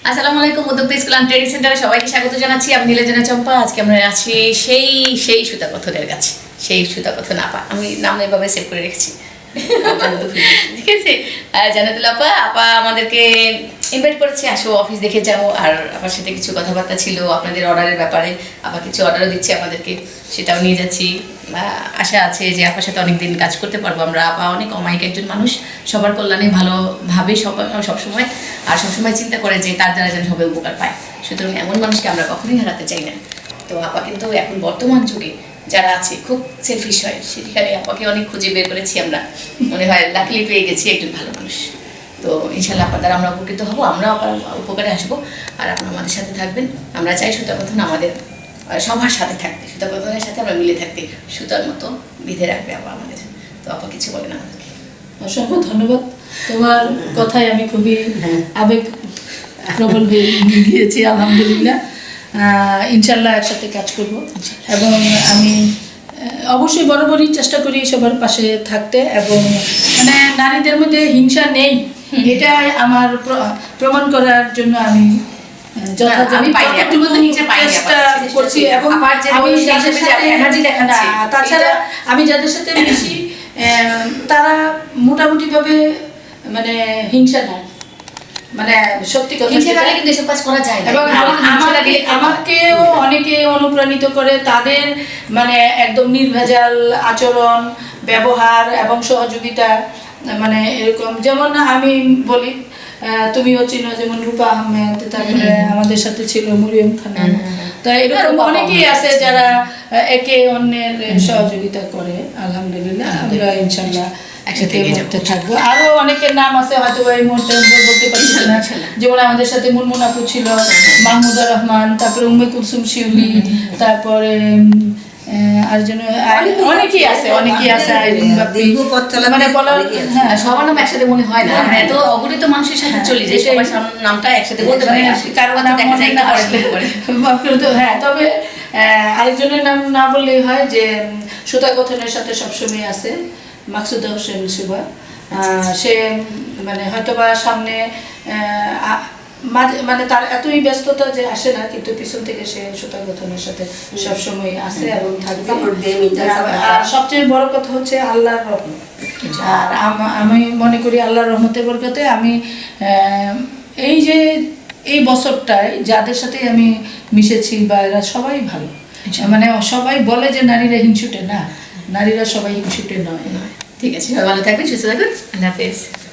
আসসালামু আলাইকুম। উদ্যোক্তা স্কুল অ্যান্ড ট্রেনিং সেন্টারে সবাইকে স্বাগত জানাচ্ছি। আমি নীলাঞ্জনা চম্পা। আজকে আমরা আছি সেই সুতাকথনের কাছে। সেই সুতাকথন আপা, আমি নাম এভাবে সেভ করে রেখেছি, ঠিক আছে। জানাতুল আপা আমাদেরকে ইনভাইট করেছে, আসো অফিস দেখে যাও। আর আপার সাথে কিছু কথাবার্তা ছিল আপনাদের অর্ডারের ব্যাপারে। আপা কিছু অর্ডারও দিচ্ছে আমাদেরকে, সেটাও নিয়ে যাচ্ছি। আশা আছে যে আপার সাথে অনেকদিন কাজ করতে পারবো আমরা। আপা অনেক অমায়িক একজন মানুষ, সবার কল্যাণে ভালো ভাবে সবসময়, আর সবসময় চিন্তা করে যে তার দ্বারা যেন সবাই উপকার পায়। সুতরাং এমন মানুষকে আমরা কখনোই হারাতে চাই না। তো আপা কিন্তু এখন বর্তমান যুগে যারা আছে খুব সেলফিশ হয়, সেখানে আপাকে অনেক খুঁজে বের করেছি আমরা। মনে হয় লাকিলি পেয়ে গেছি একজন ভালো মানুষ। তো ইনশাল্লাহ আপনার দ্বারা আমরা উপকৃত হবো, আমরা আপনার উপকারে আসবো। আর আপনারা আমাদের সাথে থাকবেন। আমরা চাই সুতাকথন আমাদের সবার সাথে থাকতে, সুতাকথনের সাথে আমরা মিলে থাকতে, সুতার মতো বেঁধে রাখবে আপা আমাদের। তো আপা কিছু বলেন আমাদেরকে। অসংখ্য ধন্যবাদ। তোমার কথায় আমি খুবই আবেগ প্রবল হয়ে গিয়েছি। আলহামদুলিল্লাহ, ইনশাল্লাহ একসাথে কাজ করব। এবং আমি অবশ্যই বরাবরই চেষ্টা করি সবার পাশে থাকতে, এবং মানে নারীদের মধ্যে হিংসা নেই এটা আমার প্রমাণ করার জন্য আমি তাছাড়া আমি যাদের সাথে মিশি তারা মোটামুটি ভাবে মানে হিংসা নাই, মানে সত্যি কথা কিন্তু এসব কাজ করা যায় না। এবং আমাকেও অনেকে অনুপ্রাণিত করে, তাদের মানে একদম নির্ভেজাল আচরণ, ব্যবহার এবং সহযোগিতা। মানে এরকম যেমন আমি বলি, তুমিও চিনো, যেমন রূপা আহমেদ, তারপরে আমাদের সাথে ছিল মরিয়ম খানম। তো এরকম অনেকেই আছে যারা একে অন্যের সহযোগিতা করে। আলহামদুলিল্লাহ আমরা ইনশাল্লাহ একসাথে থাকবো। আরো অনেকের নাম আছে, হয়তো এই মুহূর্তে বলতে পারছি না। যেমন আমাদের সাথে মুনমুন আপু ছিল, মাহমুদুর রহমান, তারপরে উম্মে কুলসুম শিউলি, তারপরে আর যেন অনেকেই আছে মানে সবার নাম একসাথে মনে হয় না, এত অগণিত মানুষের সাথে চলি যে সবার নামটা একসাথে বলতে পারি না, কারণ দেখা যায় না। হ্যাঁ, তবে আরেকজনের নাম না বললেই হয়, যে সুতাকথনের সাথে সবসময় আছে মাকসুদা হোসেন সুবা। সে মানে হয়তোবা সামনে মানে তার এতই ব্যস্ততা যে আসে না, কিন্তু পিছন থেকে সে সুতাকথনের সাথে সবসময় আসে এবং থাকবে। আর সবচেয়ে বড় কথা হচ্ছে আল্লাহর রহমত। আর আমি মনে করি আল্লাহর রহমতের বরকতে আমি এই যে এই বছরটায় যাদের সাথে আমি মিশেছি বা এরা সবাই ভালো। মানে সবাই বলে যে নারীরা হিংসুটে, না, নারীরা সবাই হিংসুটে নয়। ঠিক আছে, ভালো থাকবেন, সুস্থ থাকবেন। আল্লাহ হাফেজ।